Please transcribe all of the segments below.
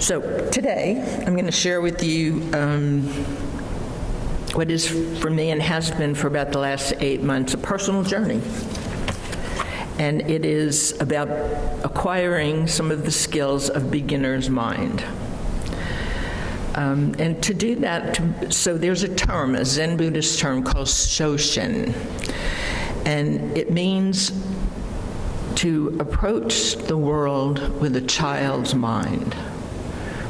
So today, I'm going to share with you what is for me and has been for about the last 8 months a personal journey. And it is about acquiring some of the skills of beginner's mind. And to do that, so there's a term, a Zen Buddhist term called Shoshin. And it means to approach the world with a child's mind,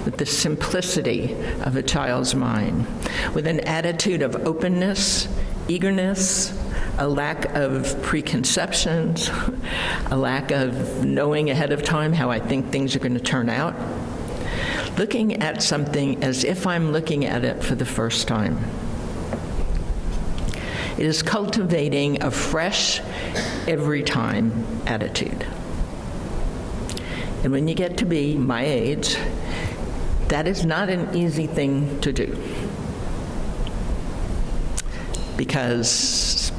with the simplicity of a child's mind, with an attitude of openness, eagerness, a lack of preconceptions, a lack of knowing ahead of time how I think things are going to turn out, looking at something as if I'm looking at it for the first time. It is cultivating a fresh, every time attitude. And when you get to be my age, that is not an easy thing to do, because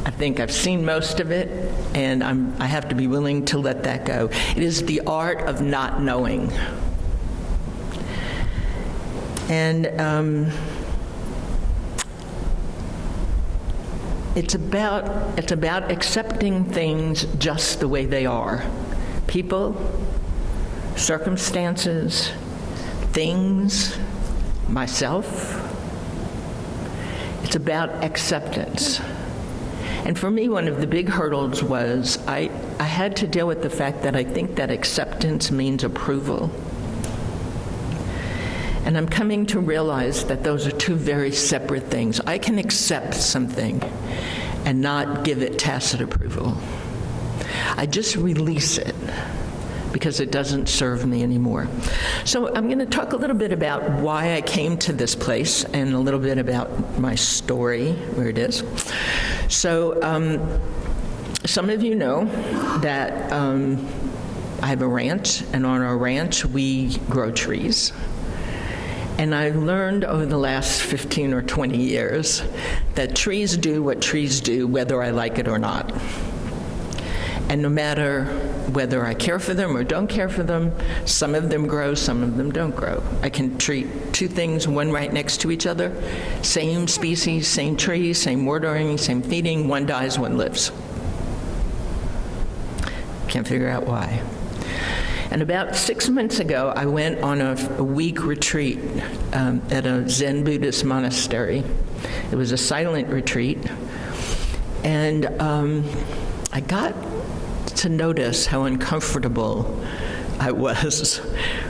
I think I've seen most of it, and I have to be willing to let that go. It is the art of not knowing. And it's about accepting things just the way they are. People, circumstances, things, myself. It's about acceptance. And for me, one of the big hurdles was I had to deal with the fact that I think that acceptance means approval. And I'm coming to realize that those are two very separate things. I can accept something and not give it tacit approval. I just release it because it doesn't serve me anymore. So I'm going to talk a little bit about why I came to this place and a little bit about my story, where it is. So some of you know that I have a ranch, and on our ranch we grow trees. And I learned over the last 15 or 20 years that trees do what trees do, whether I like it or not. And no matter whether I care for them or don't care for them, some of them grow, some of them don't grow. I can treat two things, one right next to each other, same species, same tree, same watering, same feeding, one dies, one lives. Can't figure out why. And about 6 months ago, I went on a week retreat at a Zen Buddhist monastery. It was a silent retreat. And I got to notice how uncomfortable I was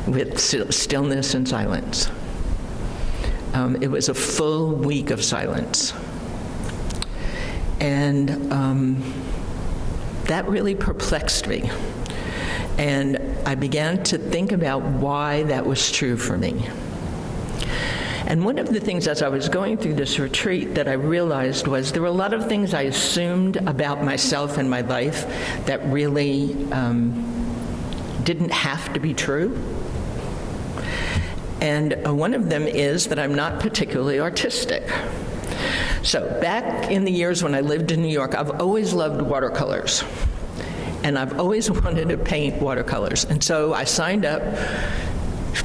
with stillness and silence. It was a full week of silence. And that really perplexed me. And I began to think about why that was true for me. And one of the things as I was going through this retreat that I realized was there were a lot of things I assumed about myself and my life that really didn't have to be true. And one of them is that I'm not particularly artistic. So back in the years when I lived in New York, I've always loved watercolors. And I've always wanted to paint watercolors. And so I signed up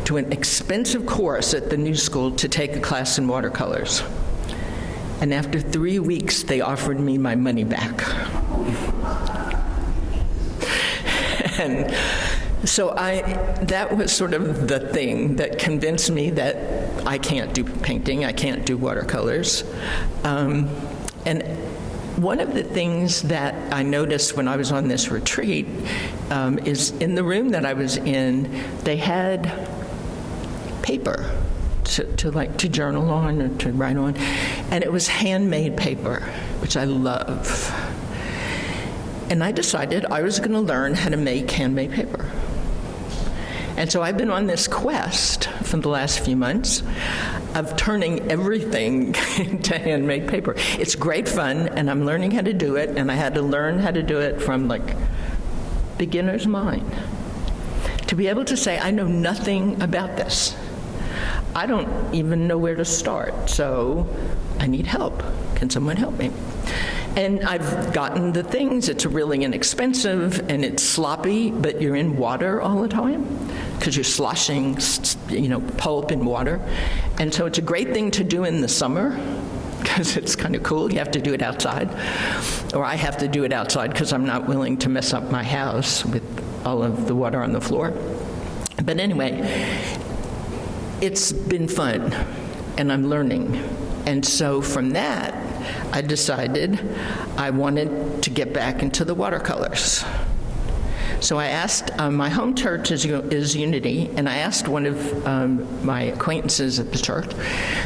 to an expensive course at the New School to take a class in watercolors. And after 3 weeks, they offered me my money back. And so that was sort of the thing that convinced me that I can't do painting, I can't do watercolors. And one of the things that I noticed when I was on this retreat is in the room that I was in, they had paper to journal on or to write on, and it was handmade paper, which I love. And I decided I was going to learn how to make handmade paper. And so I've been on this quest for the last few months of turning everything into handmade paper. It's great fun, and I'm learning how to do it, and I had to learn how to do it from beginner's mind. To be able to say, I know nothing about this. I don't even know where to start, so I need help. Can someone help me? And I've gotten the things. It's really inexpensive and it's sloppy, but you're in water all the time. because you're sloshing, pulp in water. And so it's a great thing to do in the summer because it's kind of cool. You have to do it outside. Or I have to do it outside because I'm not willing to mess up my house with all of the water on the floor. But anyway, it's been fun, and I'm learning. And so from that, I decided I wanted to get back into the watercolors. So I asked, my home church is Unity, and I asked one of my acquaintances at the church,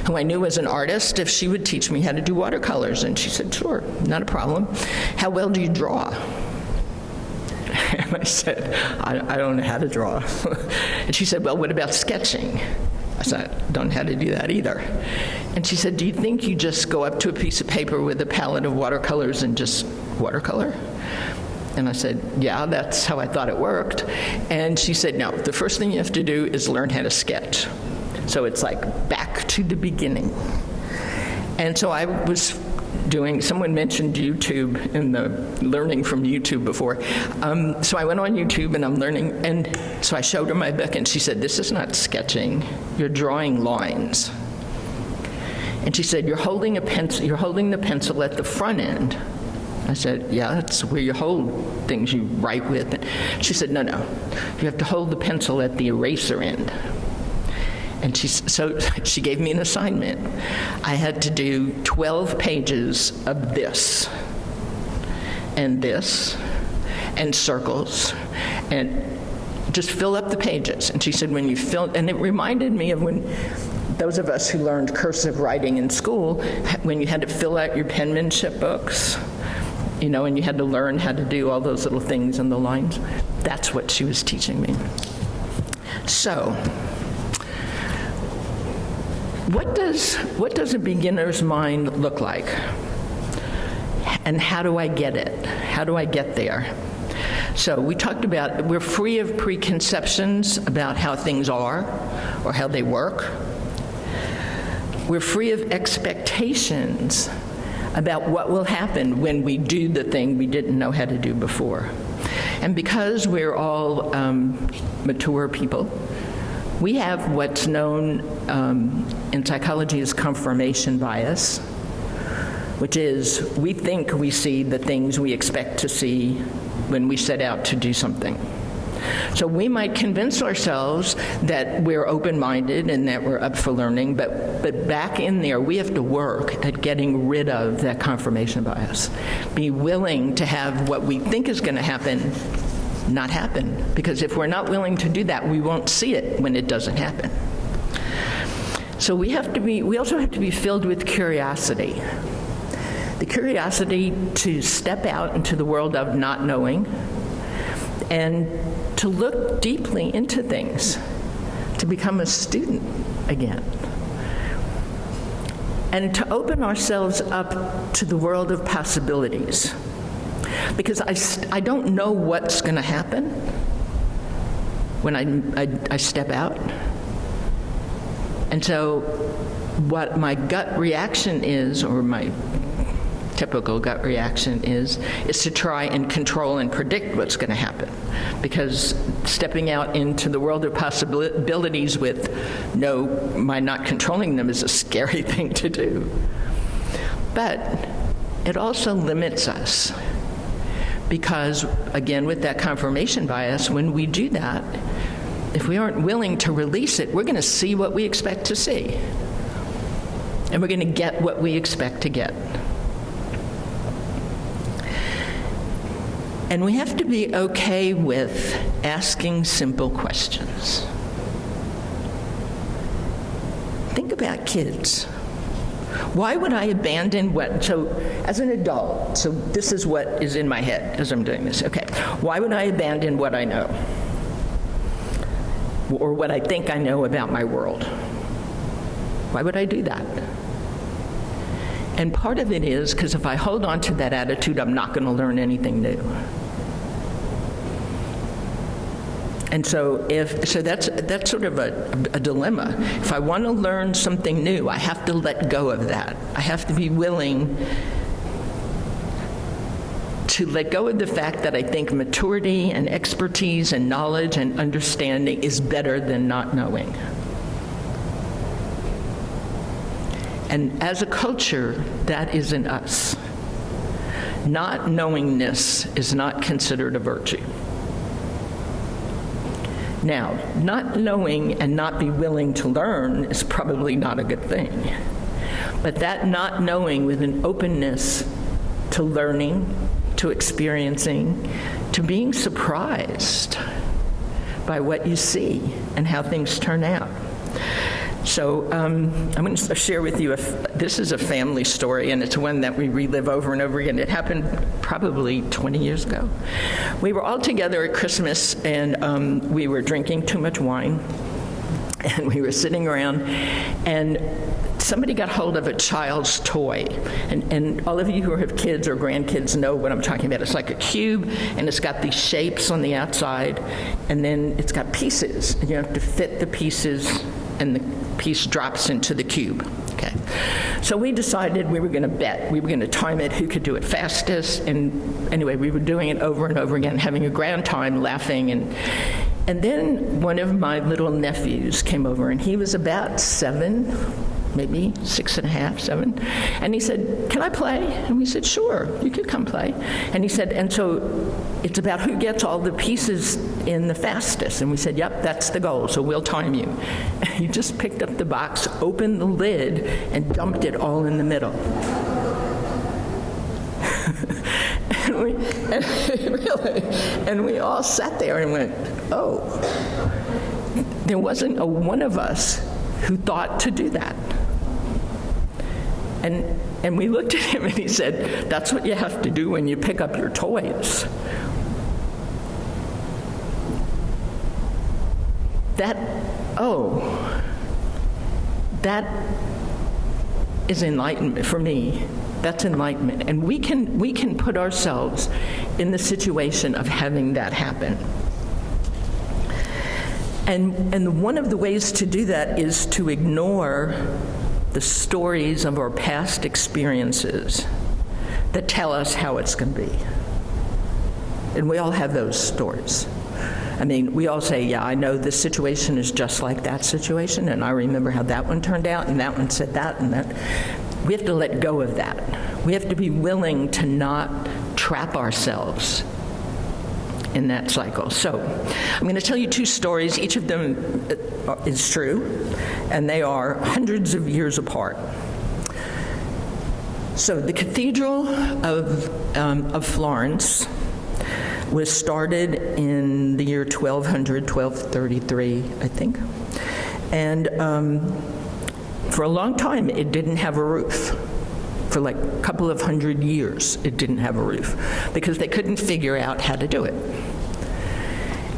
who I knew was an artist, if she would teach me how to do watercolors. And she said, sure, not a problem. How well do you draw? And I said, I don't know how to draw. And she said, well, what about sketching? I said, I don't know how to do that either. And she said, do you think you just go up to a piece of paper with a palette of watercolors and just watercolor? And I said, yeah, that's how I thought it worked. And she said, no, the first thing you have to do is learn how to sketch. So it's like back to the beginning. And so I was someone mentioned YouTube in the learning from YouTube before. So I went on YouTube and I'm learning, and so I showed her my book, and she said, this is not sketching, you're drawing lines. And she said, you're holding the pencil at the front end. I said, yeah, that's where you hold things you write with. She said, no, you have to hold the pencil at the eraser end. And so she gave me an assignment. I had to do 12 pages of this, and circles, and just fill up the pages. And she said, when you fill, and it reminded me of when those of us who learned cursive writing in school, when you had to fill out your penmanship books, and you had to learn how to do all those little things in the lines. That's what she was teaching me. So, what does a beginner's mind look like? And how do I get it? How do I get there? So we talked about we're free of preconceptions about how things are or how they work. We're free of expectations about what will happen when we do the thing we didn't know how to do before. And because we're all mature people, we have what's known in psychology as confirmation bias, which is we think we see the things we expect to see when we set out to do something. So we might convince ourselves that we're open-minded and that we're up for learning, but back in there, we have to work at getting rid of that confirmation bias. Be willing to have what we think is going to happen not happen, because if we're not willing to do that, we won't see it when it doesn't happen. So we also have to be filled with curiosity. The curiosity to step out into the world of not knowing and to look deeply into things, to become a student again, and to open ourselves up to the world of possibilities. Because I don't know what's going to happen when I step out. And so what my gut reaction is, or my typical gut reaction is to try and control and predict what's going to happen. Because stepping out into the world of possibilities with my not controlling them is a scary thing to do. But it also limits us. Because, again, with that confirmation bias, when we do that, if we aren't willing to release it, we're going to see what we expect to see. And we're going to get what we expect to get. And we have to be okay with asking simple questions. Think about kids. Why would I abandon so as an adult, so this is what is in my head as I'm doing this, okay. Why would I abandon what I know? Or what I think I know about my world? Why would I do that? And part of it is because if I hold on to that attitude, I'm not going to learn anything new. And so that's sort of a dilemma. If I want to learn something new, I have to let go of that. I have to be willing to let go of the fact that I think maturity and expertise and knowledge and understanding is better than not knowing. And as a culture, that is in us. Not knowingness is not considered a virtue. Now, not knowing and not be willing to learn is probably not a good thing. But that not knowing with an openness to learning, to experiencing, to being surprised by what you see and how things turn out. So I'm going to share with you, this is a family story, and it's one that we relive over and over again. It happened probably 20 years ago. We were all together at Christmas, and we were drinking too much wine, and we were sitting around, and somebody got hold of a child's toy. And all of you who have kids or grandkids know what I'm talking about. It's like a cube, and it's got these shapes on the outside, and then it's got pieces, and you have to fit the pieces, and the piece drops into the cube. Okay. So we decided we were going to bet. We were going to time it, who could do it fastest. And anyway, we were doing it over and over again, having a grand time, laughing. And then one of my little nephews came over, and he was about 7, maybe 6.5, 7. And he said, "Can I play?" And we said, "Sure, you can come play." And he said, "And so it's about who gets all the pieces in the fastest." And we said, "Yep, that's the goal, so we'll time you." And he just picked up the box, opened the lid, and dumped it all in the middle. and we all sat there and went, "Oh." There wasn't a one of us who thought to do that. And we looked at him and he said, "That's what you have to do when you pick up your toys." That is enlightenment for me. That's enlightenment. And we can put ourselves in the situation of having that happen. And one of the ways to do that is to ignore the stories of our past experiences that tell us how it's going to be. And we all have those stories. I mean, we all say, "Yeah, I know this situation is just like that situation, and I remember how that one turned out, and that one said that, and that." We have to let go of that. We have to be willing to not trap ourselves in that cycle. So I'm going to tell you 2 stories. Each of them is true, and they are hundreds of years apart. So the Cathedral of Florence was started in the year 1233, I think. And for a long time, it didn't have a roof. For like a couple of hundred years, it didn't have a roof because they couldn't figure out how to do it.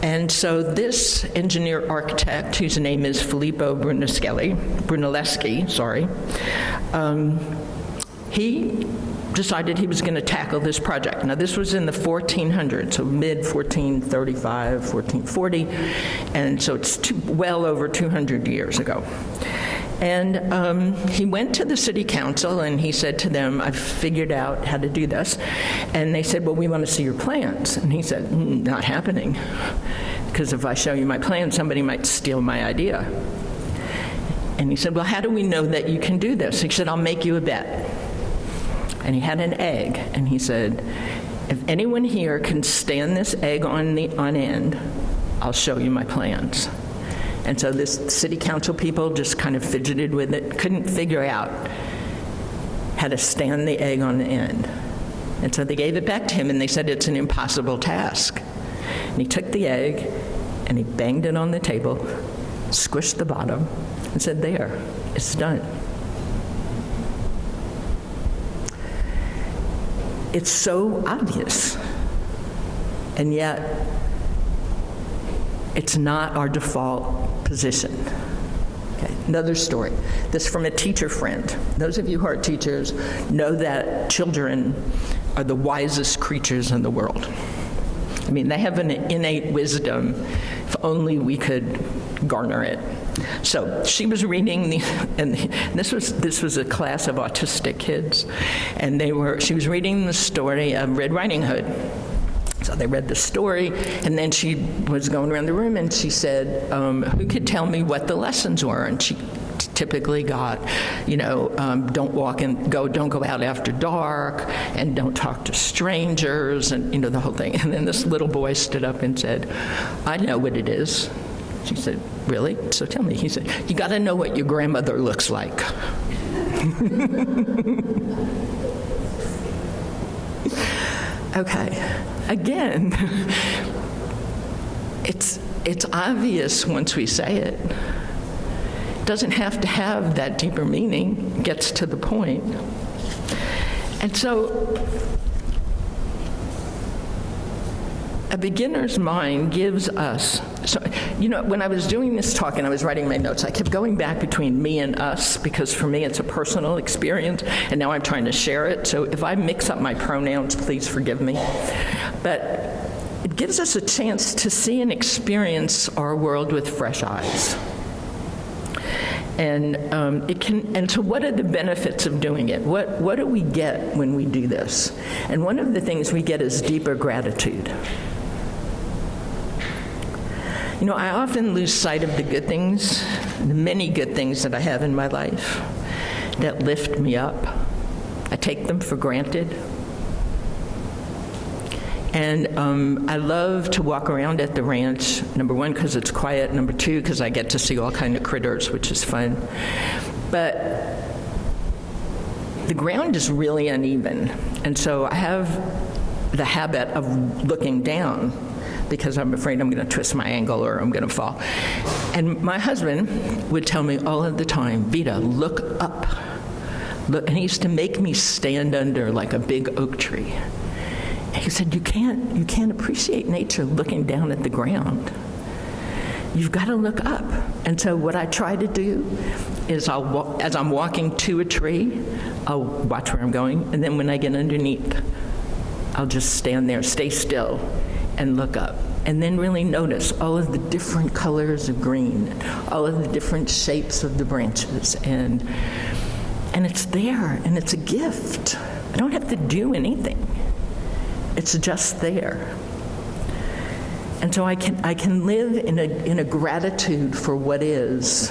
And so this engineer architect, whose name is Filippo Brunelleschi, he decided he was going to tackle this project. Now, this was in the 1400s, so mid-1435, 1440, and so it's well over 200 years ago. And he went to the city council and he said to them, "I've figured out how to do this." And they said, "Well, we want to see your plans." And he said, "Not happening, because if I show you my plans, somebody might steal my idea." And he said, "Well, how do we know that you can do this?" He said, "I'll make you a bet." And he had an egg, and he said, "If anyone here can stand this egg on end, I'll show you my plans." And so this city council people just kind of fidgeted with it, couldn't figure out how to stand the egg on the end. And so they gave it back to him, and they said it's an impossible task. And he took the egg, and he banged it on the table, squished the bottom, and said, "There, it's done." It's so obvious, and yet it's not our default position. Okay. Another story. This from a teacher friend. Those of you who are teachers know that children are the wisest creatures in the world. I mean, they have an innate wisdom. If only we could garner it. So she was reading and this was a class of autistic kids, and she was reading the story of Red Riding Hood. So they read the story, and then she was going around the room, and she said, who could tell me what the lessons were? And she typically got, don't go out after dark, and don't talk to strangers, and, the whole thing. And then this little boy stood up and said, I know what it is. She said, really? So tell me. He said, you got to know what your grandmother looks like. Okay. Again, it's obvious once we say it. It doesn't have to have that deeper meaning. It gets to the point. And so a beginner's mind gives us, when I was doing this talk and I was writing my notes, I kept going back between me and us, because for me it's a personal experience, and now I'm trying to share it. So if I mix up my pronouns, please forgive me. But it gives us a chance to see and experience our world with fresh eyes. And and so what are the benefits of doing it? What do we get when we do this? And one of the things we get is deeper gratitude. I often lose sight of the good things, the many good things that I have in my life that lift me up. I take them for granted. And I love to walk around at the ranch, number one, because it's quiet, number two, because I get to see all kinds of critters, which is fun. But the ground is really uneven, and so I have the habit of looking down, because I'm afraid I'm going to twist my ankle or I'm going to fall. And my husband would tell me all of the time, Vita, look up. Look, and he used to make me stand under like a big oak tree. He said, you can't appreciate nature looking down at the ground. You've got to look up. And so what I try to do is as I'm walking to a tree, I'll watch where I'm going, and then when I get underneath, I'll just stand there, stay still, and look up. And then really notice all of the different colors of green, all of the different shapes of the branches, and it's there, and it's a gift. I don't have to do anything. It's just there. And so I can live in a gratitude for what is,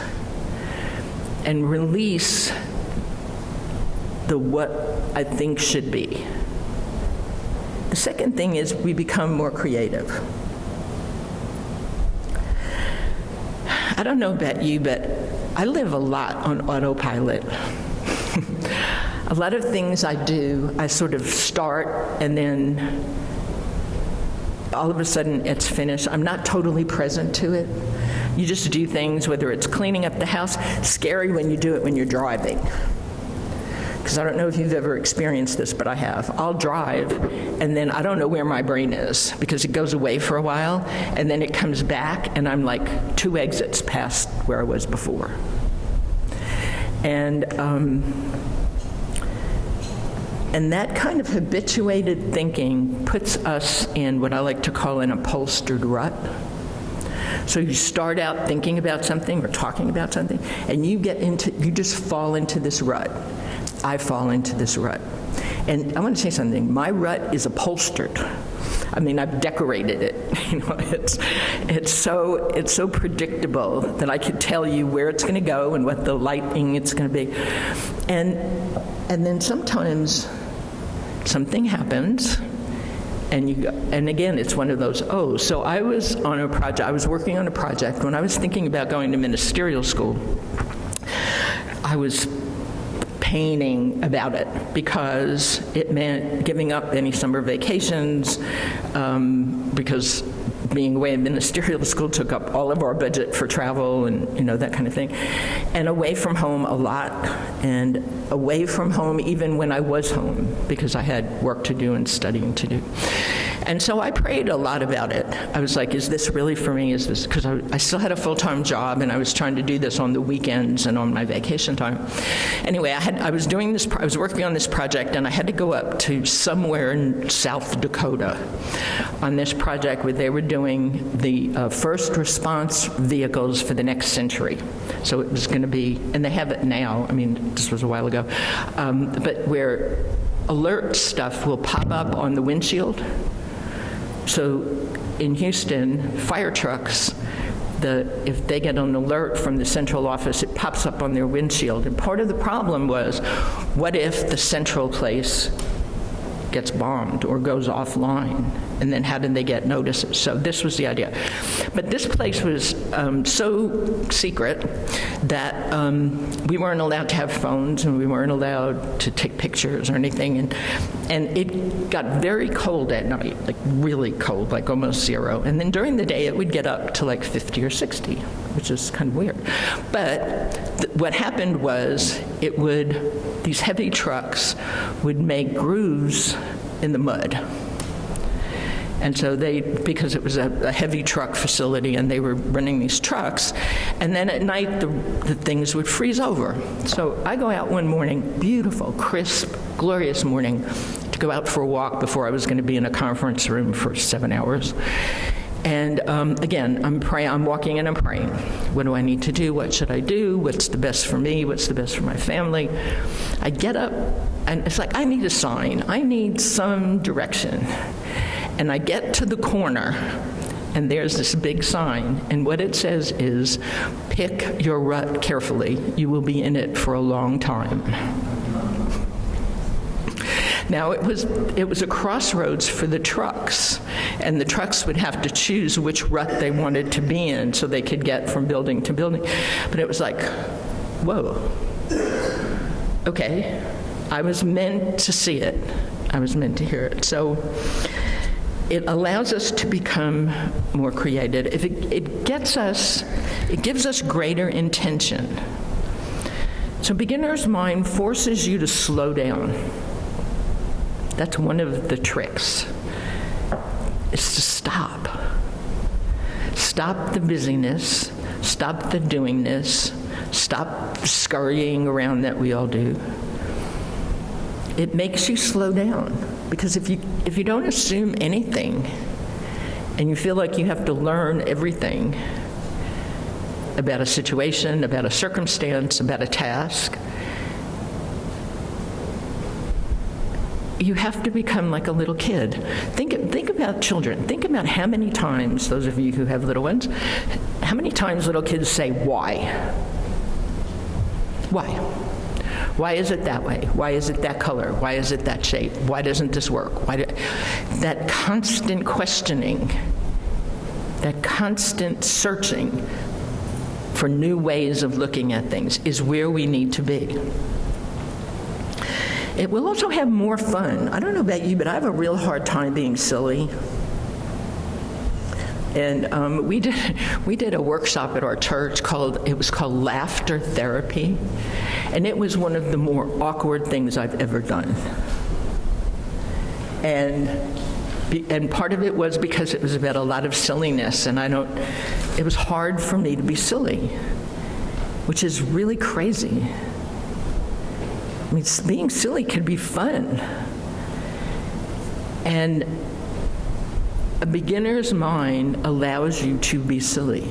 and release the what I think should be. The second thing is we become more creative. I don't know about you, but I live a lot on autopilot. A lot of things I do, I sort of start and then all of a sudden it's finished. I'm not totally present to it. You just do things, whether it's cleaning up the house. Scary when you do it when you're driving. Because I don't know if you've ever experienced this, but I have. I'll drive, and then I don't know where my brain is, because it goes away for a while, and then it comes back, and I'm like 2 exits past where I was before. And that kind of habituated thinking puts us in what I like to call an upholstered rut. So you start out thinking about something or talking about something, and you just fall into this rut. I fall into this rut. And I want to say something. My rut is upholstered. I mean, I've decorated it. It's so predictable that I could tell you where it's going to go and what the lighting it's going to be. And then sometimes something happens, and again, it's one of those, so I was working on a project. When I was thinking about going to ministerial school, I was painting about it, because it meant giving up any summer vacations, because being away in ministerial school took up all of our budget for travel and that kind of thing, and away from home a lot, and away from home even when I was home, because I had work to do and studying to do. And so I prayed a lot about it. I was like, is this really for me? Is this, because I still had a full-time job, and I was trying to do this on the weekends and on my vacation time. Anyway, I was working on this project, and I had to go up to somewhere in South Dakota on this project where they were doing doing the first response vehicles for the next century. So it was going to be, and they have it now, I mean, this was a while ago, but where alert stuff will pop up on the windshield. So in Houston, fire trucks, if they get an alert from the central office, it pops up on their windshield. And part of the problem was, what if the central place gets bombed or goes offline? And then how did they get notices? So this was the idea. But this place was so secret that we weren't allowed to have phones, and we weren't allowed to take pictures or anything. And it got very cold at night, like really cold, like almost zero. And then during the day, it would get up to like 50 or 60, which is kind of weird. But what happened was these heavy trucks would make grooves in the mud. And so because it was a heavy truck facility and they were running these trucks, and then at night the things would freeze over. So I go out one morning, beautiful, crisp, glorious morning, to go out for a walk before I was going to be in a conference room for 7 hours. And again, I'm walking and I'm praying. What do I need to do? What should I do? What's the best for me? What's the best for my family? I get up, and it's like, I need a sign. I need some direction. And I get to the corner, and there's this big sign, and what it says is, pick your rut carefully. You will be in it for a long time. Now, it was a crossroads for the trucks, and the trucks would have to choose which rut they wanted to be in so they could get from building to building. But it was like, whoa, okay, I was meant to see it. I was meant to hear it. So it allows us to become more creative. It gives us greater intention. So beginner's mind forces you to slow down. That's one of the tricks, is to stop. Stop the busyness, stop the doingness, stop scurrying around that we all do. It makes you slow down, because if you don't assume anything and you feel like you have to learn everything about a situation, about a circumstance, about a task, you have to become like a little kid. Think about children. Think about how many times, those of you who have little ones, how many times little kids say, why? Why? Why is it that way? Why is it that color? Why is it that shape? Why doesn't this work? That constant questioning, that constant searching for new ways of looking at things is where we need to be. It will also have more fun. I don't know about you, but I have a real hard time being silly. And we did a workshop at our church called Laughter Therapy, and it was one of the more awkward things I've ever done. And part of it was because it was about a lot of silliness, and it was hard for me to be silly, which is really crazy. I mean, being silly can be fun. And a beginner's mind allows you to be silly.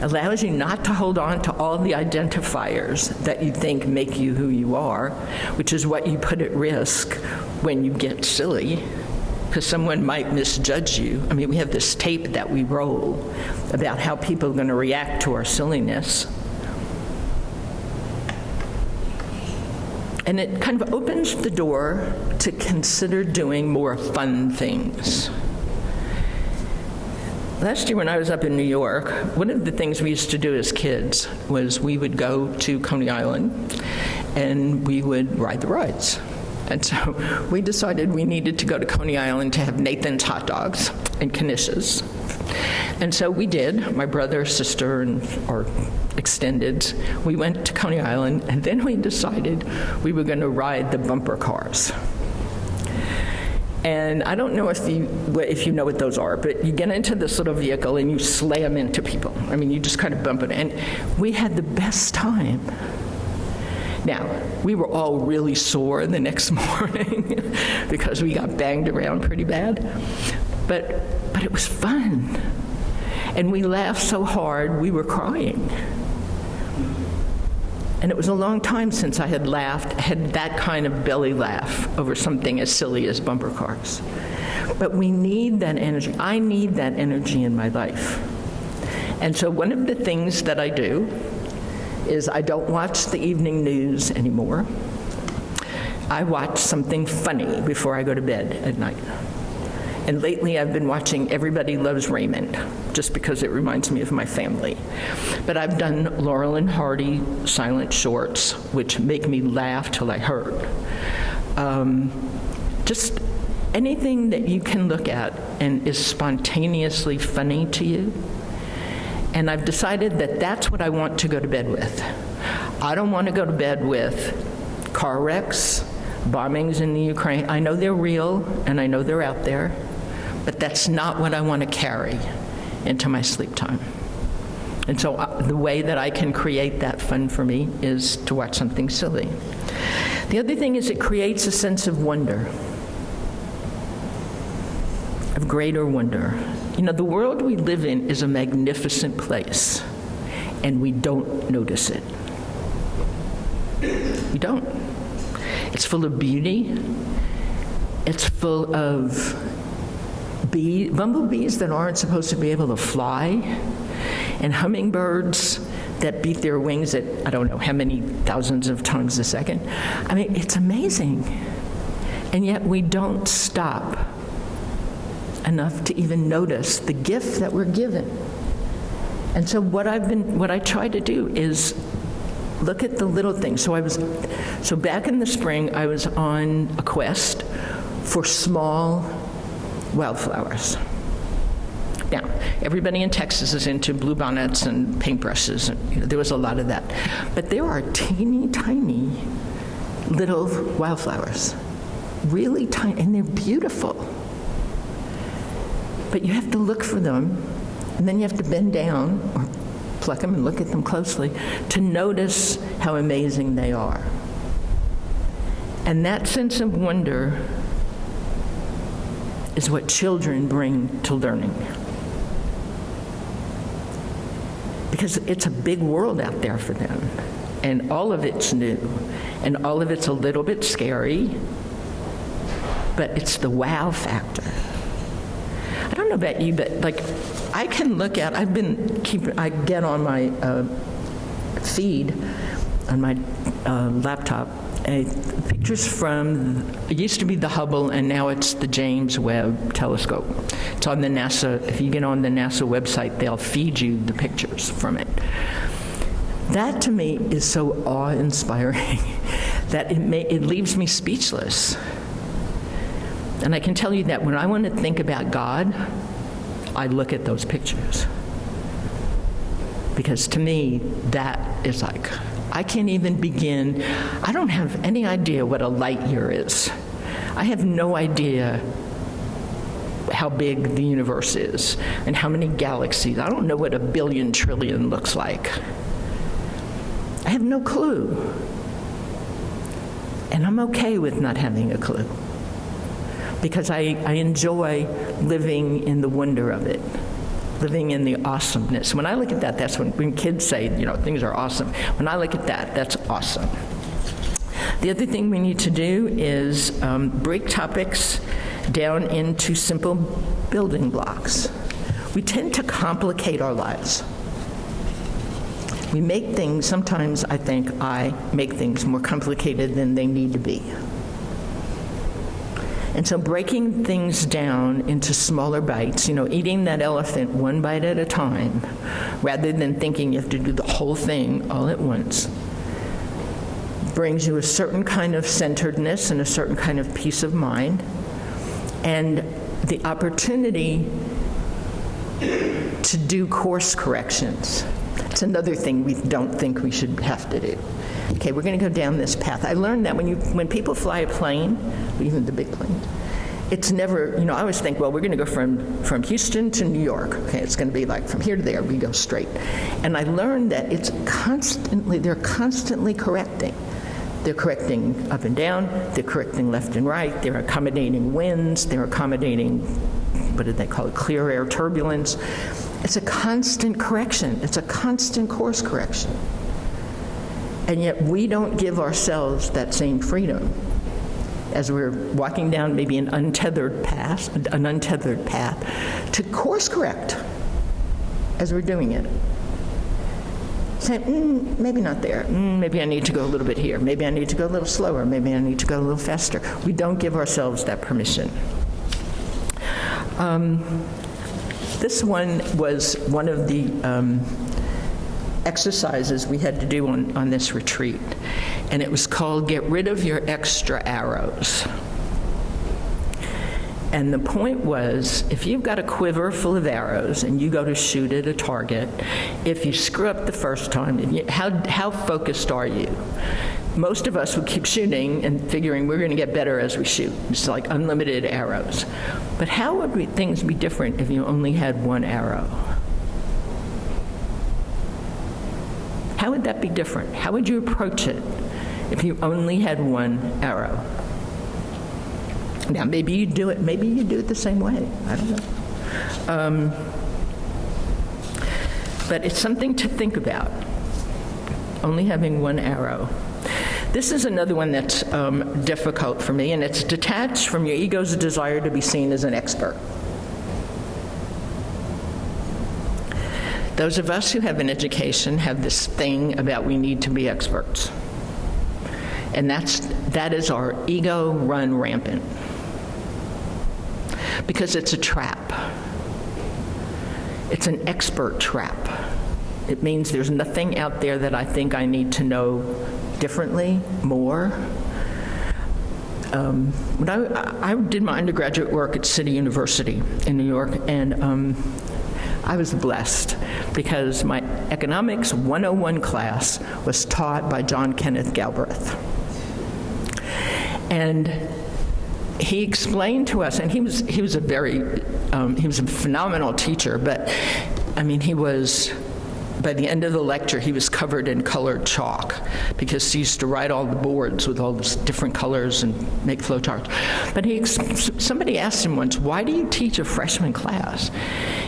Allows you not to hold on to all the identifiers that you think make you who you are, which is what you put at risk when you get silly, because someone might misjudge you. I mean, we have this tape that we roll about how people are going to react to our silliness. And it kind of opens the door to consider doing more fun things. Last year when I was up in New York, one of the things we used to do as kids was we would go to Coney Island and we would ride the rides. And so we decided we needed to go to Coney Island to have Nathan's hot dogs and Knishes. And so we did, my brother, sister, and our extendeds. We went to Coney Island, and then we decided we were going to ride the bumper cars. And I don't know if you know what those are, but you get into this little vehicle and you slam into people. I mean, you just kind of bump it. And we had the best time. Now, we were all really sore the next morning because we got banged around pretty bad. but it was fun. And we laughed so hard, we were crying. And it was a long time since I had had that kind of belly laugh over something as silly as bumper cars. But we need that energy. I need that energy in my life. And so one of the things that I do is I don't watch the evening news anymore. I watch something funny before I go to bed at night. And lately I've been watching Everybody Loves Raymond, just because it reminds me of my family. But I've done Laurel and Hardy silent shorts, which make me laugh till I hurt. Just anything that you can look at and is spontaneously funny to you. And I've decided that that's what I want to go to bed with. I don't want to go to bed with car wrecks, bombings in the Ukraine. I know they're real, and I know they're out there, but that's not what I want to carry into my sleep time. And so the way that I can create that fun for me is to watch something silly. The other thing is it creates a sense of wonder, of greater wonder. You know, the world we live in is a magnificent place, and we don't notice it. We don't. It's full of beauty. It's full of bumblebees that aren't supposed to be able to fly, and hummingbirds that beat their wings at, I don't know how many thousands of times a second. I mean, it's amazing. And yet we don't stop enough to even notice the gift that we're given. And so what I try to do is look at the little things. So back in the spring, I was on a quest for small wildflowers. Now, everybody in Texas is into bluebonnets and paintbrushes, and there was a lot of that. But there are teeny tiny little wildflowers, really tiny, and they're beautiful. But you have to look for them, and then you have to bend down or pluck them and look at them closely to notice how amazing they are. And that sense of wonder is what children bring to learning. Because it's a big world out there for them, and all of it's new, and all of it's a little bit scary, but it's the wow factor. I don't know about you, but like I can look at, I get on my feed on my laptop pictures from, it used to be the Hubble, and now it's the James Webb Telescope. It's on the NASA, if you get on the NASA website, they'll feed you the pictures from it. That to me is so awe-inspiring that it leaves me speechless. And I can tell you that when I want to think about God, I look at those pictures. Because to me, that is like, I can't even begin, I don't have any idea what a light year is. I have no idea how big the universe is and how many galaxies. I don't know what a billion trillion looks like. I have no clue. And I'm okay with not having a clue, because I enjoy living in the wonder of it, living in the awesomeness. When I look at that, that's when kids say, things are awesome. When I look at that, that's awesome. The other thing we need to do is break topics down into simple building blocks. We tend to complicate our lives. We make things, sometimes I think I make things more complicated than they need to be. And so breaking things down into smaller bites, eating that elephant one bite at a time, rather than thinking you have to do the whole thing all at once, brings you a certain kind of centeredness and a certain kind of peace of mind, and the opportunity to do course corrections. It's another thing we don't think we should have to do. Okay, we're going to go down this path. I learned that when people fly a plane, even the big planes, it's never, I always think, well, we're going to go from Houston to New York. Okay, it's going to be like from here to there, we go straight. And I learned that they're constantly correcting. They're correcting up and down, they're correcting left and right, they're accommodating winds, they're accommodating what did they call it, clear air turbulence. It's a constant correction. It's a constant course correction. And yet we don't give ourselves that same freedom as we're walking down maybe an untethered path to course correct as we're doing it. Saying, maybe not there. Maybe I need to go a little bit here. Maybe I need to go a little slower. Maybe I need to go a little faster. We don't give ourselves that permission. This one was one of the exercises we had to do on this retreat, and it was called Get Rid of Your Extra Arrows. And the point was, if you've got a quiver full of arrows and you go to shoot at a target, if you screw up the first time, how focused are you? Most of us would keep shooting and figuring we're going to get better as we shoot. It's like unlimited arrows. But how would things be different if you only had one arrow? How would that be different? How would you approach it if you only had one arrow? Now, maybe you do it the same way. I don't know. But it's something to think about, only having one arrow. This is another one that's difficult for me, and it's detached from your ego's desire to be seen as an expert. Those of us who have an education have this thing about we need to be experts. And that is our ego run rampant. Because it's a trap. It's an expert trap. It means there's nothing out there that I think I need to know differently, more. When I did my undergraduate work at City University in New York, and I was blessed because my economics 101 class was taught by John Kenneth Galbraith. And he explained to us, and he was a phenomenal teacher, but I mean, by the end of the lecture, he was covered in colored chalk because he used to write all the boards with all these different colors and make flowcharts. But somebody asked him once, why do you teach a freshman class?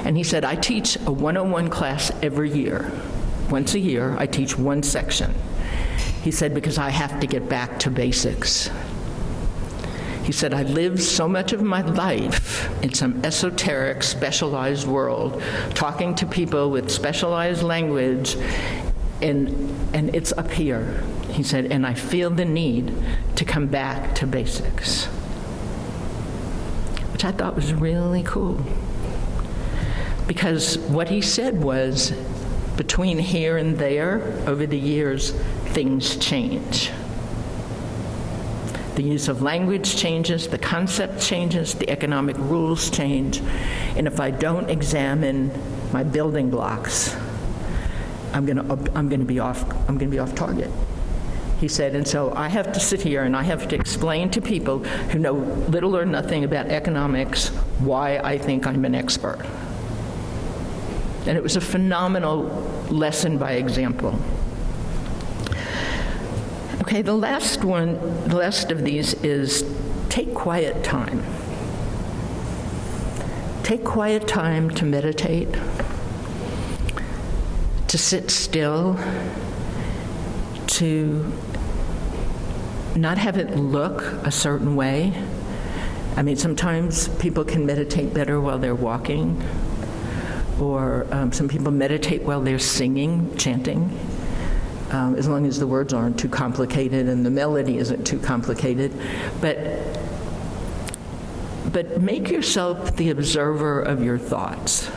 And he said, I teach a 101 class every year. Once a year, I teach one section. He said, because I have to get back to basics. He said, I lived so much of my life in some esoteric, specialized world, talking to people with specialized language, and it's up here. He said, and I feel the need to come back to basics, which I thought was really cool. Because what he said was, between here and there, over the years, things change. The use of language changes, the concept changes, the economic rules change, and if I don't examine my building blocks, I'm going to be off target. He said, and so I have to sit here and I have to explain to people who know little or nothing about economics why I think I'm an expert. And it was a phenomenal lesson by example. Okay, the last of these is take quiet time. Take quiet time to meditate, to sit still, to not have it look a certain way. I mean, sometimes people can meditate better while they're walking, or some people meditate while they're singing, chanting. As long as the words aren't too complicated and the melody isn't too complicated. But make yourself the observer of your thoughts.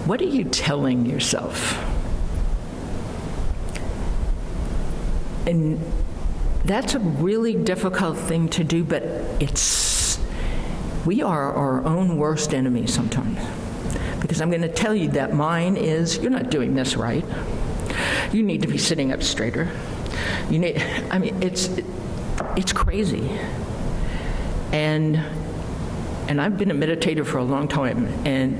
What are you telling yourself? And that's a really difficult thing to do, but we are our own worst enemy sometimes. Because I'm going to tell you that mine is, you're not doing this right. You need to be sitting up straighter. It's crazy. And I've been a meditator for a long time, and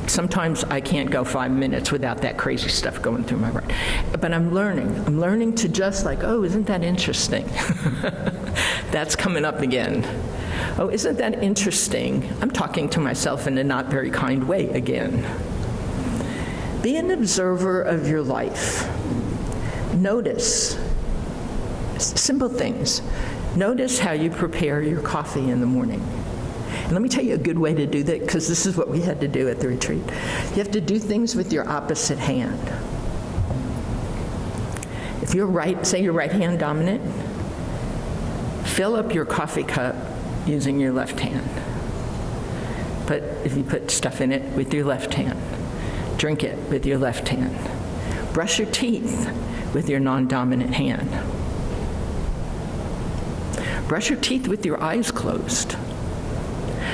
sometimes I can't go 5 minutes without that crazy stuff going through my brain. But I'm learning to just like, oh, isn't that interesting? That's coming up again. Oh, isn't that interesting? I'm talking to myself in a not very kind way again. Be an observer of your life. Notice simple things. Notice how you prepare your coffee in the morning. And let me tell you a good way to do that, because this is what we had to do at the retreat. You have to do things with your opposite hand. If you're say you're right hand dominant, fill up your coffee cup using your left hand. But if you put stuff in it with your left hand, drink it with your left hand. Brush your teeth with your non-dominant hand. Brush your teeth with your eyes closed.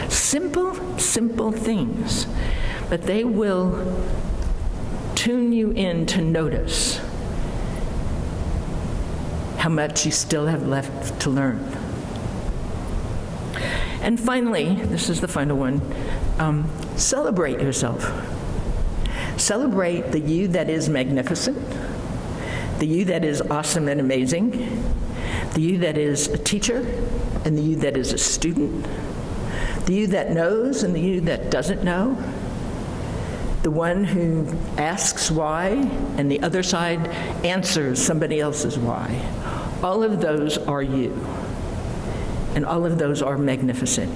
Simple, simple things, but they will tune you in to notice how much you still have left to learn. And finally, this is the final one, celebrate yourself. Celebrate the you that is magnificent, the you that is awesome and amazing, the you that is a teacher, and the you that is a student, the you that knows and the you that doesn't know, the one who asks why and the other side answers somebody else's why. All of those are you, and all of those are magnificent.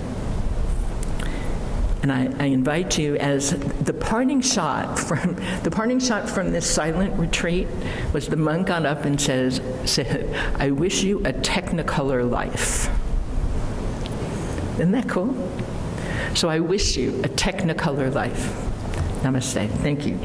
And I invite you, as the parting shot from this silent retreat was the monk got up and said, I wish you a technicolor life. Isn't that cool? So I wish you a technicolor life. Namaste. Thank you.